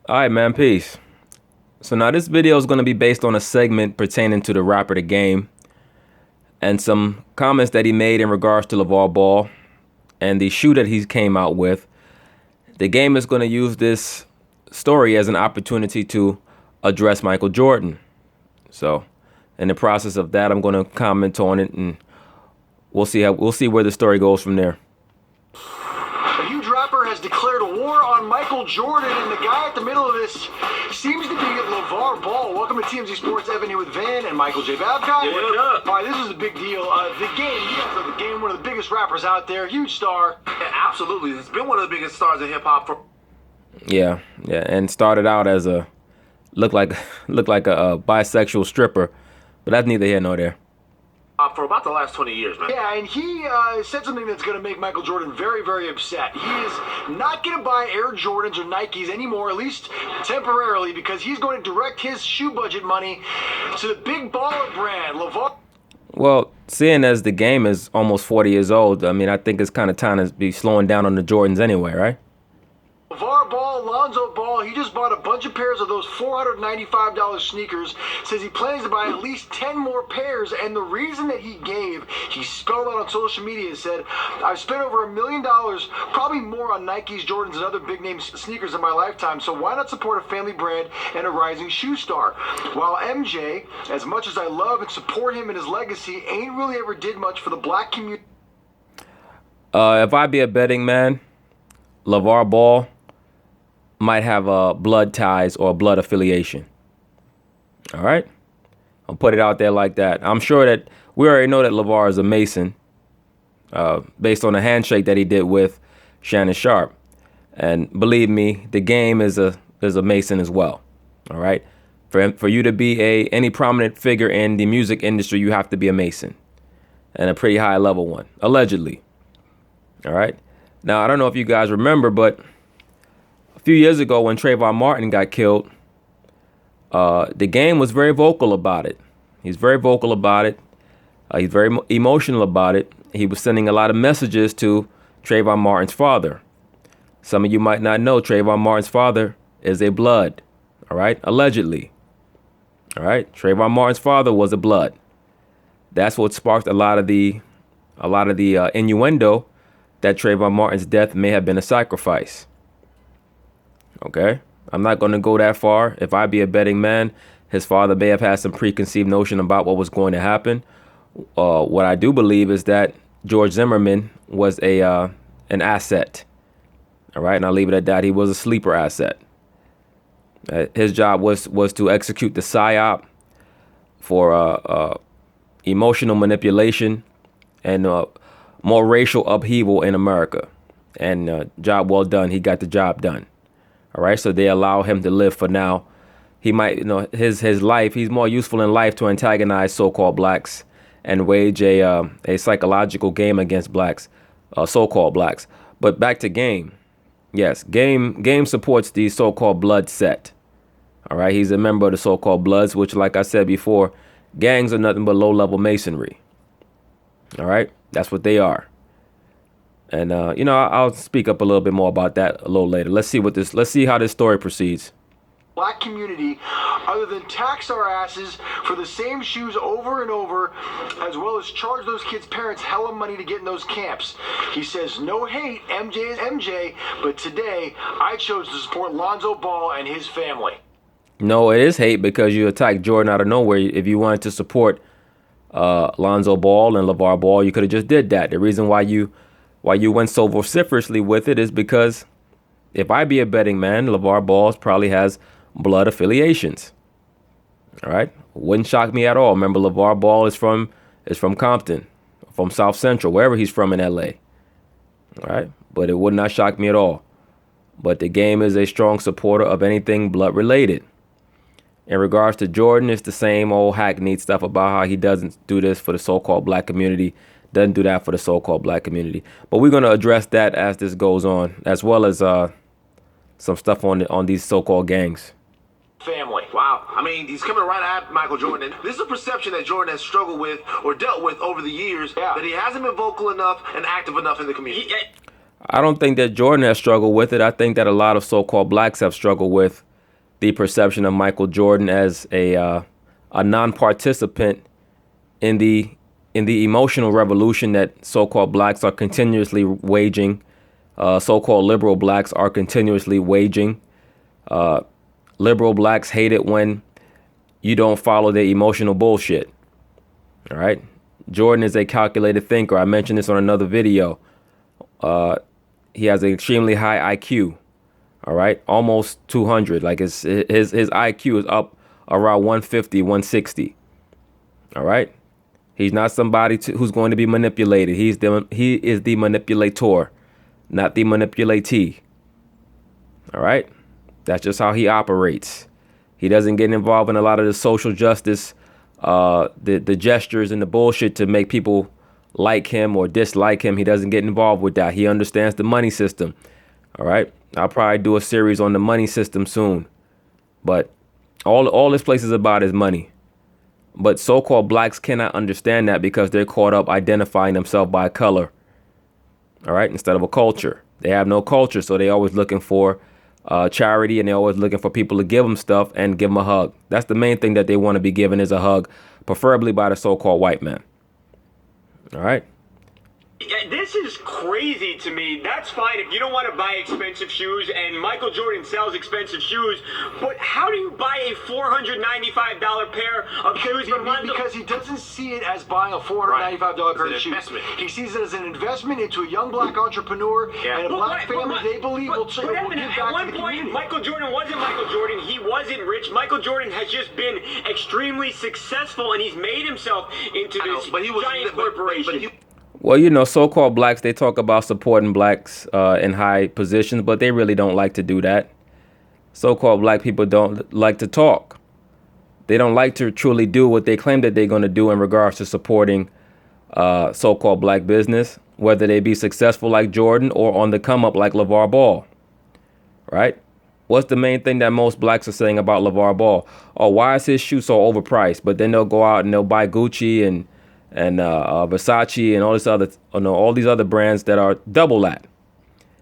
All right, man. Peace. So now this video is going to be based on a segment pertaining to the rapper The Game and some comments that he made in regards to Lavar Ball and the shoe that he came out with. The Game is going to use this story as an opportunity to address Michael Jordan. So in the process of that, I'm going to comment on it, and we'll see where the story goes from there. A huge rapper has declared a war on Michael Jordan, and the guy at the middle of this seems to be Lavar Ball. Welcome to TMZ Sports. Evan here with Van and Michael J. Babcock. What's up? All right, this is a big deal. The Game, you guys know The Game, one of the biggest rappers out there, huge star. Yeah, absolutely. It's been one of the biggest stars in hip hop for. Yeah, and started out as a looked like a bisexual stripper, but that's neither here nor there. For about the last 20 years, man. Yeah, and he said something that's going to make Michael Jordan very, very upset. He is not going to buy Air Jordans or Nikes anymore, at least temporarily, because he's going to direct his shoe budget money to the big baller brand, Lavar. Well, seeing as The Game is almost 40 years old, I mean, I think it's kind of time to be slowing down on the Jordans anyway, right? Lavar Ball, Lonzo Ball, he just bought a bunch of pairs of those $495 sneakers. Says he plans to buy at least 10 more pairs, and the reason that he spelled out on social media, said, I've spent over $1 million, probably more on Nikes, Jordans, and other big name sneakers in my lifetime, so why not support a family brand and a rising shoe star? While MJ, as much as I love and support him and his legacy, ain't really ever did much for the black community. If I be a betting man, Lavar Ball might have blood ties or blood affiliation. All right? I'll put it out there like that. I'm sure that we already know that Lavar is a Mason based on a handshake that he did with Shannon Sharp. And believe me, The Game is a Mason as well. All right? For you to be any prominent figure in the music industry, you have to be a Mason, and a pretty high level one, allegedly. All right? Now, I don't know if you guys remember, but a few years ago when Trayvon Martin got killed, The Game was very vocal about it. He's very vocal about it. He's very emotional about it. He was sending a lot of messages to Trayvon Martin's father. Some of you might not know Trayvon Martin's father is a Blood, all right? Allegedly. All right? Trayvon Martin's father was a Blood. That's what sparked a lot of the innuendo that Trayvon Martin's death may have been a sacrifice. Okay? I'm not going to go that far. If I be a betting man, his father may have had some preconceived notion about what was going to happen. What I do believe is that George Zimmerman was an asset. All right? And I'll leave it at that. He was a sleeper asset. His job was to execute the PSYOP for emotional manipulation and more racial upheaval in America. And job well done. He got the job done. All right. So they allow him to live for now. He might, his life, he's more useful in life to antagonize so-called blacks and wage a psychological game against blacks, so-called blacks. But back to Game. Yes, Game supports the so-called Blood set. All right. He's a member of the so-called Bloods, which, like I said before, gangs are nothing but low-level masonry. All right. That's what they are. And, I'll speak up a little bit more about that a little later. Let's see how this story proceeds. Black community, other than tax our asses for the same shoes over and over, as well as charge those kids' parents hella money to get in those camps. He says, no hate, MJ is MJ, but today I chose to support Lonzo Ball and his family. No, it is hate because you attacked Jordan out of nowhere. If you wanted to support Lonzo Ball and Lavar Ball, you could have just did that. The reason why you went so vociferously with it is because if I be a betting man, Lavar Ball probably has blood affiliations. All right. Wouldn't shock me at all. Remember, Lavar Ball is from Compton, from South Central, wherever he's from in LA. All right. But it would not shock me at all. But The Game is a strong supporter of anything blood related. In regards to Jordan, it's the same old hackneyed stuff about how he doesn't do this for the so-called black community, doesn't do that for the so-called black community. But we're going to address that as this goes on, as well as some stuff on these so-called gangs. Family. Wow. I mean, he's coming right at Michael Jordan. This is a perception that Jordan has struggled with or dealt with over the years, that he hasn't been vocal enough and active enough in the community. I don't think that Jordan has struggled with it. I think that a lot of so-called blacks have struggled with the perception of Michael Jordan as a non-participant in the emotional revolution that so-called blacks are continuously waging. So-called liberal blacks are continuously waging. Liberal blacks hate it when you don't follow their emotional bullshit. All right. Jordan is a calculated thinker. I mentioned this on another video. He has an extremely high IQ. All right. Almost 200. Like his IQ is up around 150, 160. All right. He's not somebody who's going to be manipulated. He is the manipulator, not the manipulatee. All right. That's just how he operates. He doesn't get involved in a lot of the social justice, the gestures and the bullshit to make people like him or dislike him. He doesn't get involved with that. He understands the money system. All right. I'll probably do a series on the money system soon. But all this place is about is money. But so-called blacks cannot understand that because they're caught up identifying themselves by color. All right. Instead of a culture. They have no culture. So they're always looking for charity, and they're always looking for people to give them stuff and give them a hug. That's the main thing that they want to be given is a hug, preferably by the so-called white man. All right. This is crazy to me. That's fine if you don't want to buy expensive shoes, and Michael Jordan sells expensive shoes, but how do you buy a $495 pair of shoes from London? Because he doesn't see it as buying a $495 pair of shoes. Investment. He sees it as an investment into a young black entrepreneur and a black family they believe will give back to the community. Michael Jordan wasn't Michael Jordan. He wasn't rich. Michael Jordan has just been extremely successful, and he's made himself into this giant corporation. Well, you know, so-called blacks, they talk about supporting blacks in high positions, but they really don't like to do that. So-called black people don't like to talk. They don't like to truly do what they claim that they're going to do in regards to supporting so-called black business, whether they be successful like Jordan or on the come up like Lavar Ball. Right? What's the main thing that most blacks are saying about Lavar Ball? Oh, why is his shoe so overpriced? But then they'll go out and they'll buy Gucci and Versace and all these other brands that are double that.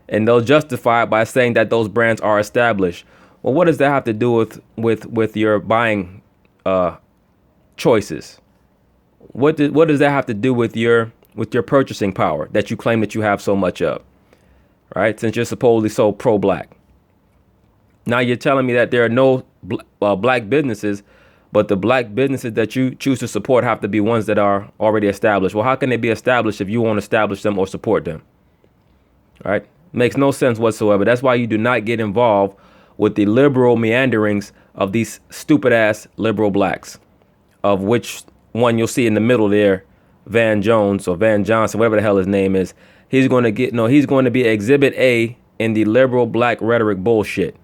And they'll justify it by saying that those brands are established. Well, what does that have to do with your buying choices? What does that have to do with your purchasing power that you claim that you have so much of? Right? Since you're supposedly so pro-black. Now you're telling me that there are no black businesses, but the black businesses that you choose to support have to be ones that are already established. Well, how can they be established if you won't establish them or support them? All right? Makes no sense whatsoever. That's why you do not get involved with the liberal meanderings of these stupid ass liberal blacks, of which one you'll see in the middle there, Van Jones or Van Johnson, whatever the hell his name is. He's going to be Exhibit A in the liberal black rhetoric bullshit.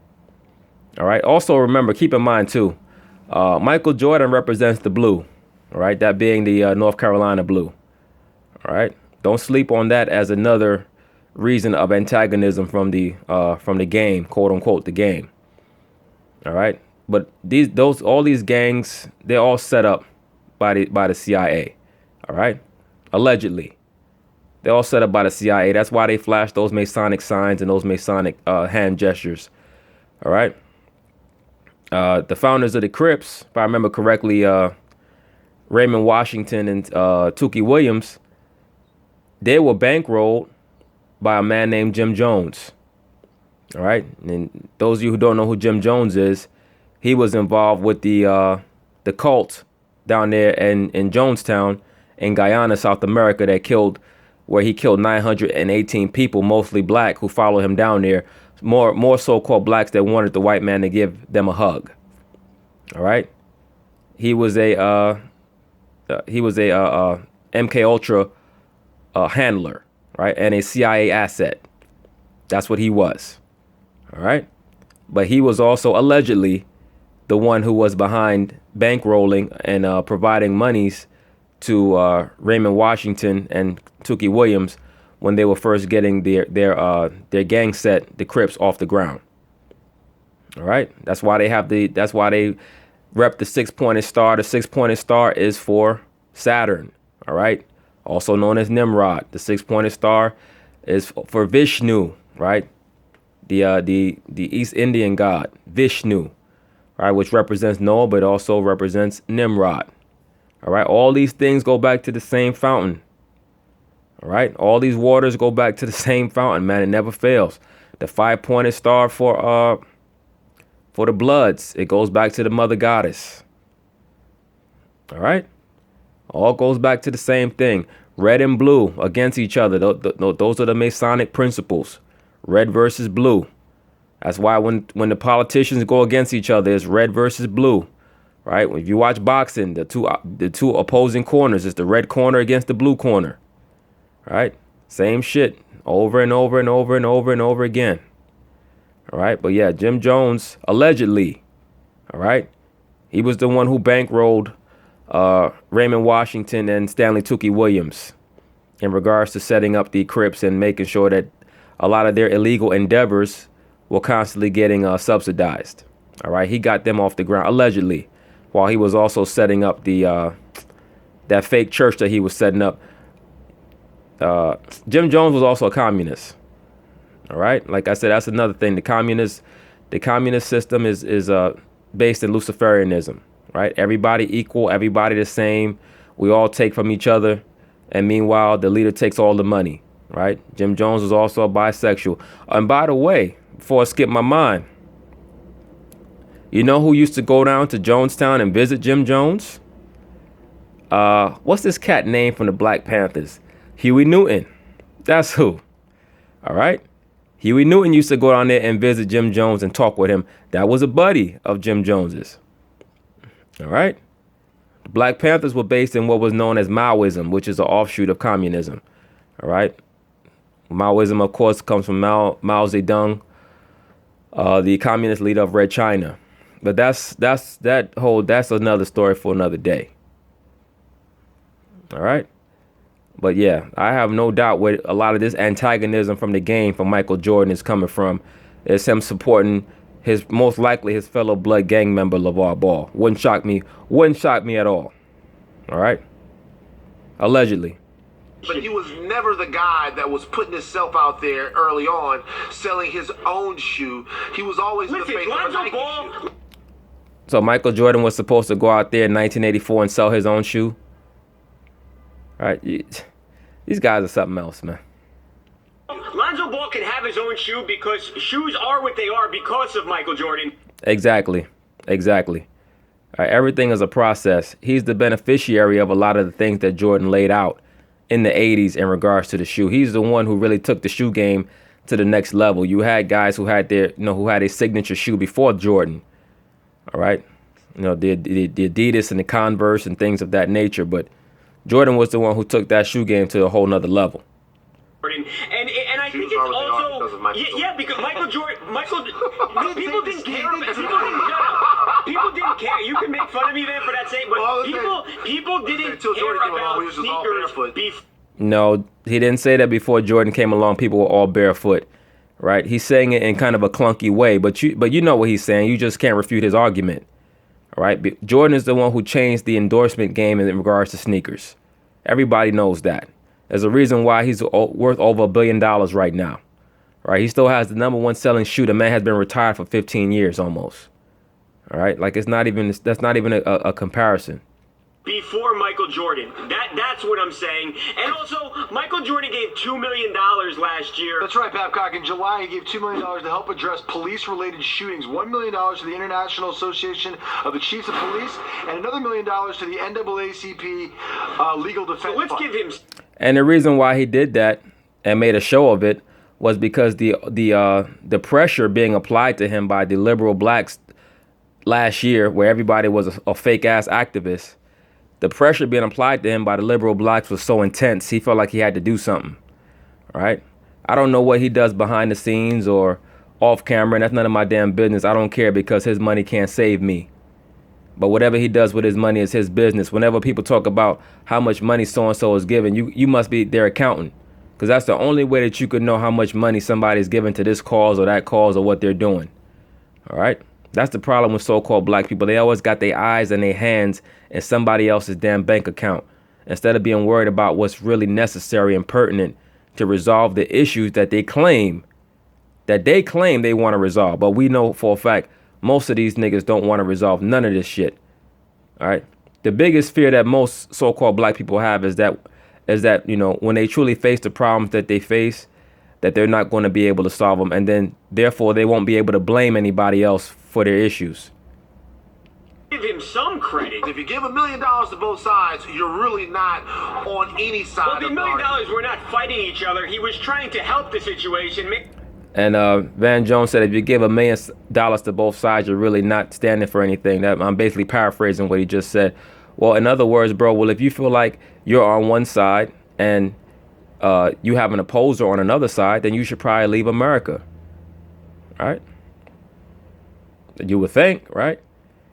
All right. Also, remember, keep in mind, too, Michael Jordan represents the blue. All right. That being the North Carolina blue. All right. Don't sleep on that as another reason of antagonism from the game, quote unquote, the game. All right. But all these gangs, they're all set up by the CIA. All right. Allegedly. They're all set up by the CIA. That's why they flash those Masonic signs and those Masonic hand gestures. All right. The founders of the Crips, if I remember correctly, Raymond Washington and Tookie Williams, they were bankrolled by a man named Jim Jones. All right. And those of you who don't know who Jim Jones is, he was involved with the cult down there in Jonestown in Guyana, South America, where he killed 918 people, mostly black, who followed him down there. More so-called blacks that wanted the white man to give them a hug. All right. He was a MK Ultra handler, right, and a CIA asset. That's what he was. All right. But he was also allegedly the one who was behind bankrolling and providing monies to Raymond Washington and Tookie Williams when they were first getting their gang set, the Crips, off the ground. All right. That's why they rep the 6-pointed star. The 6-pointed star is for Saturn. All right. Also known as Nimrod. The 6-pointed star is for Vishnu, right? The East Indian god, Vishnu. all right, which represents Noah, but also represents Nimrod. All right, all these things go back to the same fountain. All right, all these waters go back to the same fountain, man. It never fails. The 5-pointed star for the Bloods, it goes back to the mother goddess. All right, all goes back to the same thing. Red and blue against each other. Those are the Masonic principles. Red versus blue. That's why when the politicians go against each other, it's red versus blue. Right? If you watch boxing, the two opposing corners, it's the red corner against the blue corner. Right? Same shit over and over and over and over and over again. All right? But yeah, Jim Jones, allegedly, all right, he was the one who bankrolled Raymond Washington and Stanley Tookie Williams in regards to setting up the Crips and making sure that a lot of their illegal endeavors were constantly getting subsidized. All right, he got them off the ground allegedly, while he was also setting up the that fake church that he was setting up. Jim Jones was also a communist. All right, like I said, that's another thing. The communist system is based in Luciferianism. Right, everybody equal, everybody the same. We all take from each other, and meanwhile, the leader takes all the money. Right, Jim Jones was also a bisexual. And by the way, before I skip my mind, you know who used to go down to Jonestown and visit Jim Jones? What's this cat name from the Black Panthers? Huey Newton. That's who. All right. Huey Newton used to go down there and visit Jim Jones and talk with him. That was a buddy of Jim Jones's. All right. The Black Panthers were based in what was known as Maoism, which is an offshoot of communism. All right. Maoism, of course, comes from Mao Zedong, the communist leader of Red China. But that's another story for another day. All right. But yeah, I have no doubt where a lot of this antagonism from the game from Michael Jordan is coming from. It's him supporting most likely his fellow blood gang member LaVar Ball. Wouldn't shock me at all. All right. Allegedly. But he was never the guy that was putting himself out there early on, selling his own shoe. He was always the face of a Nike shoe. So Michael Jordan was supposed to go out there in 1984 and sell his own shoe. All right, these guys are something else, man. Lonzo Ball can have his own shoe because shoes are what they are because of Michael Jordan. Exactly. All right, everything is a process. He's the beneficiary of a lot of the things that Jordan laid out in the 80s in regards to the shoe. He's the one who really took the shoe game to the next level. You had guys who had who had a signature shoe before Jordan. All right. The Adidas and the Converse and things of that nature. But Jordan was the one who took that shoe game to a whole nother level. And I think it's also because Michael Jordan, people didn't care. People didn't care. You can make fun of me there for that saying, but people didn't care about sneakers. No, he didn't say that before Jordan came along. People were all barefoot, right? He's saying it in kind of a clunky way, but you know what he's saying. You just can't refute his argument, all right? Jordan is the one who changed the endorsement game in regards to sneakers. Everybody knows that. There's a reason why he's worth over $1 billion right now, right? He still has the #1 selling shoe. The man has been retired for 15 years almost, all right? Like that's not even a comparison. Before Michael Jordan. That's what I'm saying. And also, Michael Jordan gave $2 million last year. That's right, Babcock. In July, he gave $2 million to help address police-related shootings, $1 million to the International Association of the Chiefs of Police, and another $1 million to the NAACP Legal Defense So let's Fund. give him... And the reason why he did that and made a show of it was because the pressure being applied to him by the liberal blacks last year, where everybody was a fake-ass activist, the pressure being applied to him by the liberal blacks was so intense, he felt like he had to do something, all right? I don't know what he does behind the scenes or off camera, and that's none of my damn business. I don't care because his money can't save me. But whatever he does with his money is his business. Whenever people talk about how much money so-and-so is giving, you must be their accountant, because that's the only way that you could know how much money somebody's giving to this cause or that cause or what they're doing, all right? That's the problem with so-called black people. They always got their eyes and their hands in somebody else's damn bank account instead of being worried about what's really necessary and pertinent to resolve the issues that they claim they want to resolve. But we know for a fact most of these niggas don't want to resolve none of this shit. All right. The biggest fear that most so-called black people have is that, you know, when they truly face the problems that they face, that they're not going to be able to solve them. And then therefore they won't be able to blame anybody else for their issues. Give him some credit. If you give $1 million to both sides, you're really not on any side. Well, the $1 million were not fighting each other. He was trying to help the situation. And Van Jones said, if you give $1 million to both sides, you're really not standing for anything. That, I'm basically paraphrasing what he just said. Well, in other words, bro, well, if you feel like you're on one side and you have an opposer on another side, then you should probably leave America. Right? You would think, right?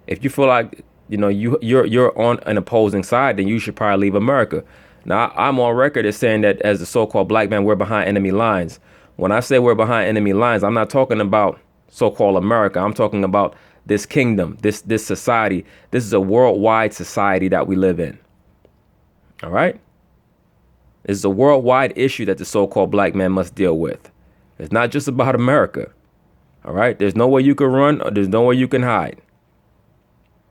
If you feel like, you know, you're on an opposing side, then you should probably leave America. Now, I'm on record as saying that as a so-called black man, we're behind enemy lines. When I say we're behind enemy lines, I'm not talking about so-called America. I'm talking about this kingdom, this society. This is a worldwide society that we live in. All right? This is a worldwide issue that the so-called black man must deal with. It's not just about America. All right? There's nowhere you can run or there's nowhere you can hide.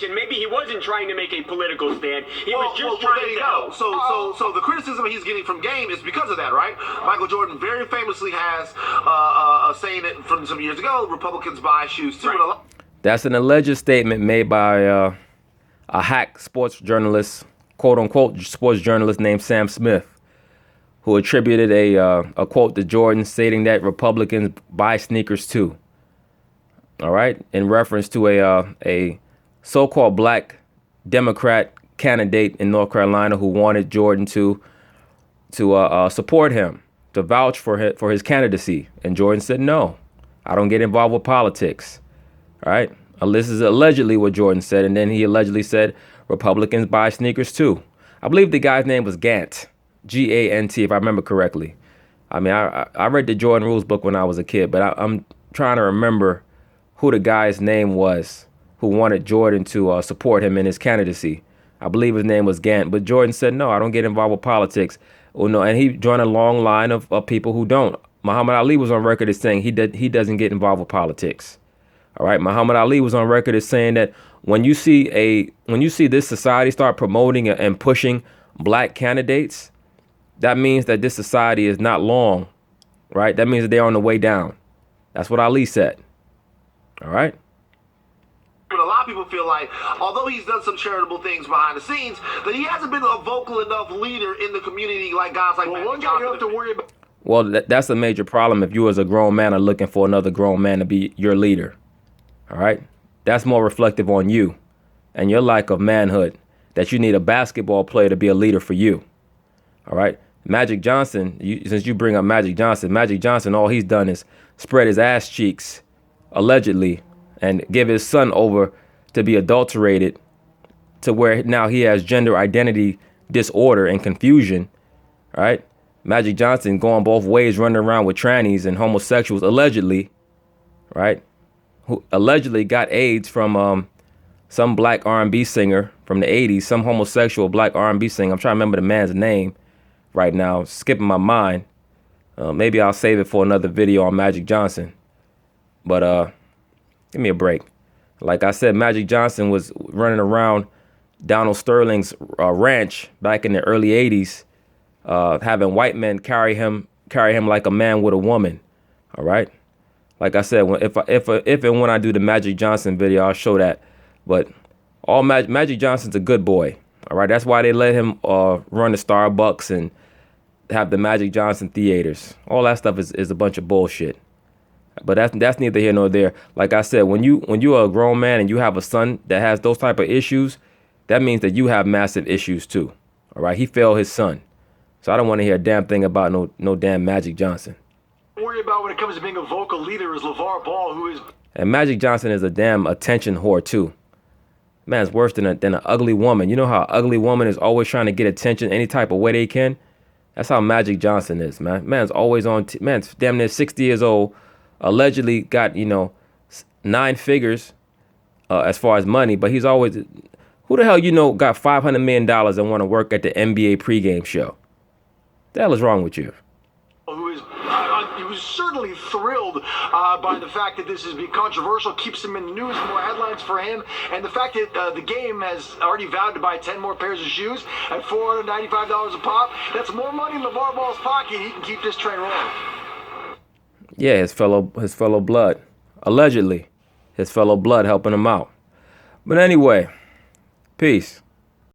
And maybe he wasn't trying to make a political stand. He was just trying there you to go. help. So the criticism he's getting from Game is because of that, right? Michael Jordan very famously has a saying it from some years ago: Republicans buy shoes too. Right. That's an alleged statement made by a hack sports journalist, quote unquote sports journalist named Sam Smith, who attributed a quote to Jordan stating that Republicans buy sneakers too. All right, in reference to a so-called black Democrat candidate in North Carolina who wanted Jordan to support him, to vouch for his candidacy. And Jordan said, no, I don't get involved with politics. All right. This is allegedly what Jordan said. And then he allegedly said Republicans buy sneakers too. I believe the guy's name was Gant, G-A-N-T, if I remember correctly. I mean, I read the Jordan Rules book when I was a kid, but I'm trying to remember who the guy's name was who wanted Jordan to support him in his candidacy. I believe his name was Gant, but Jordan said, no, I don't get involved with politics. Well, no, and he joined a long line of people who don't. Muhammad Ali was on record as saying he doesn't get involved with politics. All right. Muhammad Ali was on record as saying that when you see this society start promoting and pushing black candidates, that means that this society is not long. Right. That means that they're on the way down. That's what Ali said. All right. But a lot of people feel like, although he's done some charitable things behind the scenes, that he hasn't been a vocal enough leader in the community like guys like one guy you don't have to worry about. Well, that's a major problem if you as a grown man are looking for another grown man to be your leader. All right. That's more reflective on you and your lack of manhood, that you need a basketball player to be a leader for you. All right. Magic Johnson, since you bring up Magic Johnson, all he's done is spread his ass cheeks, allegedly, and give his son over to be adulterated to where now he has gender identity disorder and confusion. All right. Magic Johnson going both ways, running around with trannies and homosexuals, allegedly. Right. Who allegedly got AIDS from some black R&B singer from the 80s, some homosexual black R&B singer. I'm trying to remember the man's name right now. It's skipping my mind. Maybe I'll save it for another video on Magic Johnson. But give me a break. Like I said, Magic Johnson was running around Donald Sterling's ranch back in the early 80s, having white men carry him like a man with a woman. All right. Like I said, if and when I do the Magic Johnson video, I'll show that. But Magic Johnson's a good boy. All right. That's why they let him run the Starbucks and have the Magic Johnson theaters. All that stuff is a bunch of bullshit. But that's neither here nor there. Like I said, when you're a grown man and you have a son that has those type of issues, that means that you have massive issues too. All right. He failed his son. So I don't want to hear a damn thing about no damn Magic Johnson. Worry about when it comes to being a vocal leader is Lavar Ball, who is. And Magic Johnson is a damn attention whore too. Man's worse than an ugly woman. You know how an ugly woman is always trying to get attention any type of way they can? That's how Magic Johnson is, man. Man's always on. Man's damn near 60 years old. Allegedly got, 9 figures as far as money. But he's always. Who the hell, got $500 million and want to work at the NBA pregame show? The hell is wrong with you? Who is. He was certainly thrilled by the fact that this is being controversial, keeps him in the news, more headlines for him, and the fact that the game has already vowed to buy 10 more pairs of shoes at $495 a pop. That's more money in LaVar Ball's pocket. He can keep this train rolling. Yeah, his fellow blood. Allegedly, his fellow blood helping him out. But anyway, peace.